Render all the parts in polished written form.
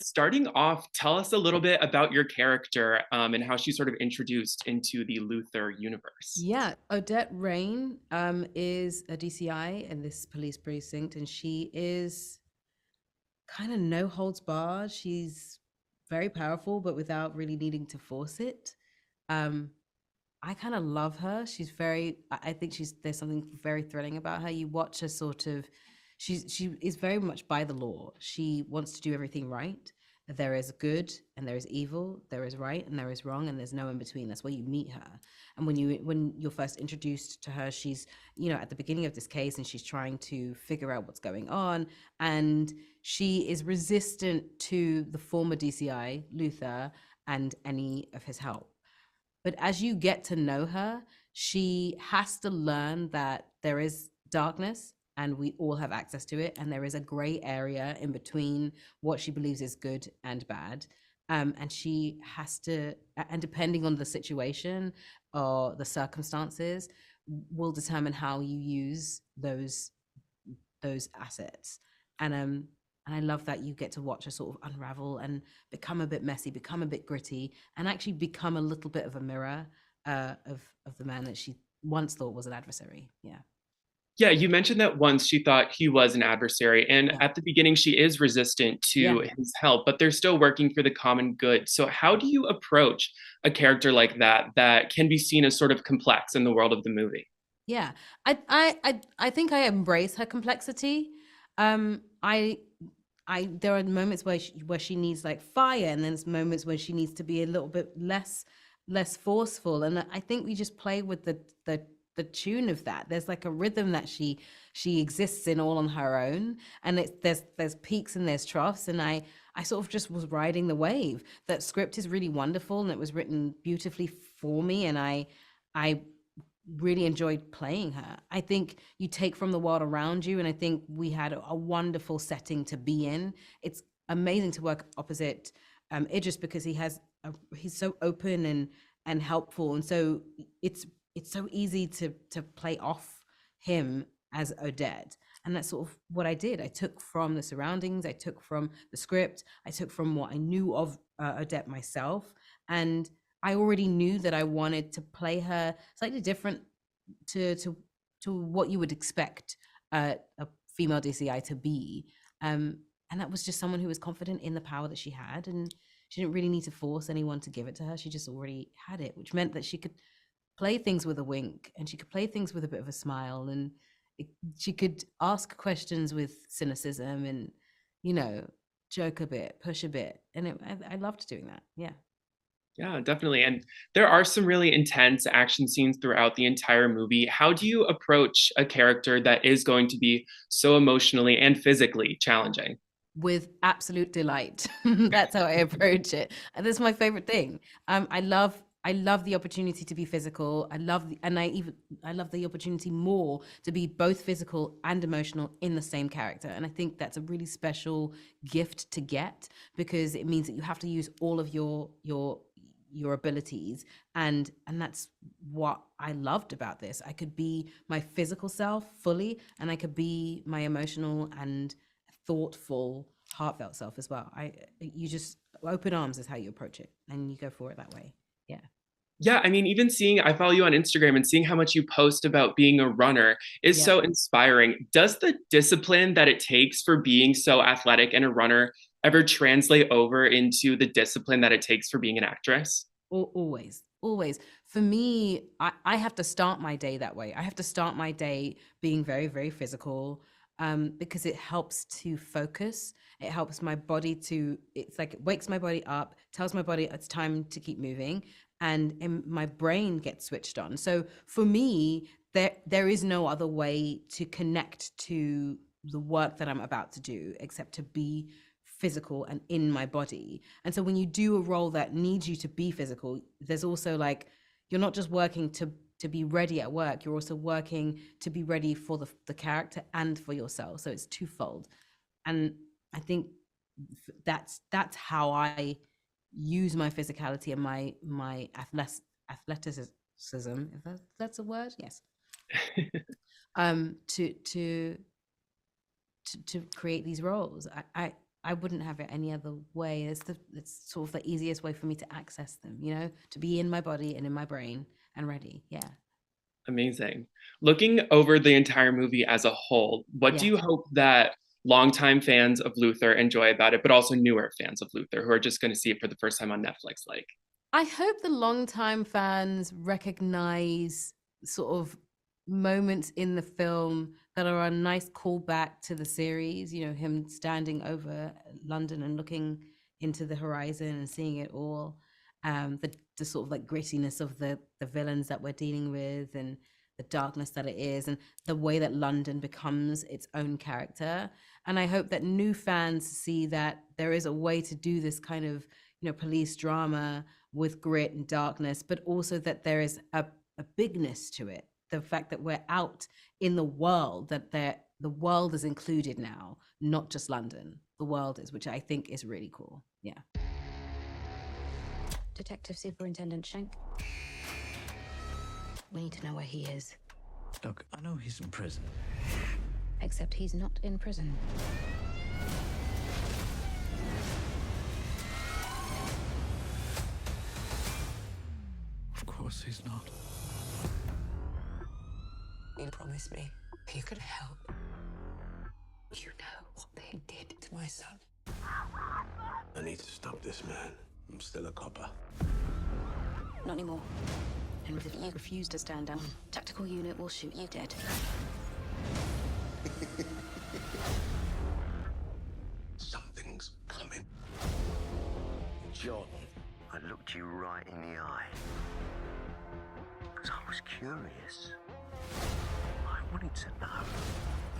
Starting off, tell us a little bit about your character and how she's sort of introduced into the Luther universe. Yeah, Odette Rain is a DCI in this police precinct, and she is kind of no holds barred. She's very powerful, but without really needing to force it. Um, I kind of love her. She's very. I think she's there's something very thrilling about her. You watch her sort of. She is very much by the law. She wants to do everything right. There is good and there is evil. There is right and there is wrong, and there's no in between. That's where you meet her. And when you're first introduced to her, she's at the beginning of this case, and she's trying to figure out what's going on, and she is resistant to the former DCI Luther and any of his help. But as you get to know her, she has to learn that there is darkness and we all have access to it. And there is a gray area in between what she believes is good and bad. And she has to, and depending on the situation or the circumstances, will determine how you use those assets. And I love that you get to watch her sort of unravel and become a bit messy, become a bit gritty, and actually become a little bit of a mirror of the man that she once thought was an adversary. Yeah, Yeah, you mentioned that once she thought he was an adversary, and yeah, at the beginning, she is resistant yeah, to his help, but they're still working for the common good. So, how do you approach a character like that can be seen as sort of complex in the world of the movie? yeah. I think I embrace her complexity. Um, I there are moments where she needs like fire, and then there's moments where she needs to be a little bit less forceful. And I think we just play with the tune of that. There's like a rhythm that she exists in all on her own, and there's peaks and there's troughs, and I sort of just was riding the wave. That script is really wonderful, and it was written beautifully for me, and I really enjoyed playing her. I think you take from the world around you, and I think we had a wonderful setting to be in. It's amazing to work opposite Idris because he's so open and helpful, and so it's so easy to play off him as Odette. And that's sort of what I did. I took from the surroundings, I took from the script, I took from what I knew of Odette myself, and I already knew that I wanted to play her slightly different to to to what you would expect a female DCI to be. Um, and that was just someone who was confident in the power that she had, and she didn't really need to force anyone to give it to her. She just already had it, which meant that she could play things with a wink, and she could play things with a bit of a smile, and it, she could ask questions with cynicism, and you know joke a bit, push a bit, and I loved doing that. Yeah. Yeah, definitely. And there are some really intense action scenes throughout the entire movie. How do you approach a character that is going to be so emotionally and physically challenging? With absolute delight. That's how I approach it. And that's my favorite thing. I love the opportunity to be physical. I love the opportunity more to be both physical and emotional in the same character. And I think that's a really special gift to get, because it means that you have to use all of your abilities, and that's what I loved about this. I could be my physical self fully, and I could be my emotional and thoughtful, heartfelt self as well. You just open arms is how you approach it, and you go for it that way. Yeah, Yeah, I mean, even seeing, I follow you on Instagram and seeing how much you post about being a runner is yeah. so inspiring. Does the discipline that it takes for being so athletic and a runner ever translate over into the discipline that it takes for being an actress? Always, always. For me, I have to start my day that way. I have to start my day being very, very physical, because it helps to focus. It helps my body to, it's like it wakes my body up, tells my body it's time to keep moving, and my brain gets switched on. So for me, there is no other way to connect to the work that I'm about to do except to be physical and in my body. And so when you do a role that needs you to be physical, there's also like you're not just working to be ready at work, you're also working to be ready for the character and for yourself. So it's twofold. And I think that's how I use my physicality and my athleticism, if that's a word, yes, um to to to create these roles. I wouldn't have it any other way. It's sort of the easiest way for me to access them, you know, to be in my body and in my brain and ready. Yeah. Amazing. Looking over the entire movie as a whole, what do Yeah. you hope that longtime fans of Luther enjoy about it, but also newer fans of Luther who are just going to see it for the first time on Netflix like? I hope the longtime fans recognize sort of moments in the film that are a nice callback to the series. You know, him standing over London and looking into the horizon and seeing it all. The sort of like grittiness of the villains that we're dealing with, and the darkness that it is, and the way that London becomes its own character. And I hope that new fans see that there is a way to do this kind of, you know, police drama with grit and darkness, but also that there is a bigness to it. The fact that we're out in the world, that the world is included now, not just London. The world is, which I think is really cool. Yeah. Detective Superintendent Schenk. We need to know where he is. Look, I know he's in prison. Except he's not in prison. Of course he's not. You promised me you could help. You know what they did to my son. I need to stop this man. I'm still a copper. Not anymore. And if you refuse to stand down, tactical unit will shoot you dead. Something's coming. John, I looked you right in the eye. Because I was curious. I wanted to know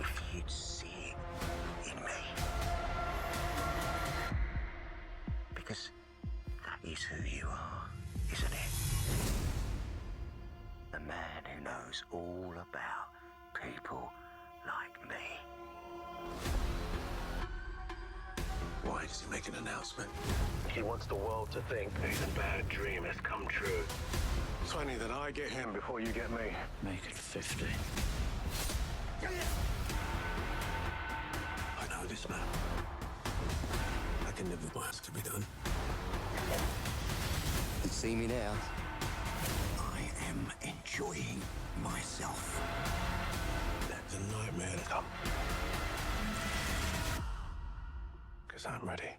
if you'd see it in me. Because that is who you are, isn't it? The man who knows all about people like me. Why does he make an announcement? He wants the world to think his bad dream has come true. It's funny that I get him before you get me. Make it 50. I know this man. I can live with what has to be done. You see me now? I am enjoying myself. Let the nightmare come. Because I'm ready.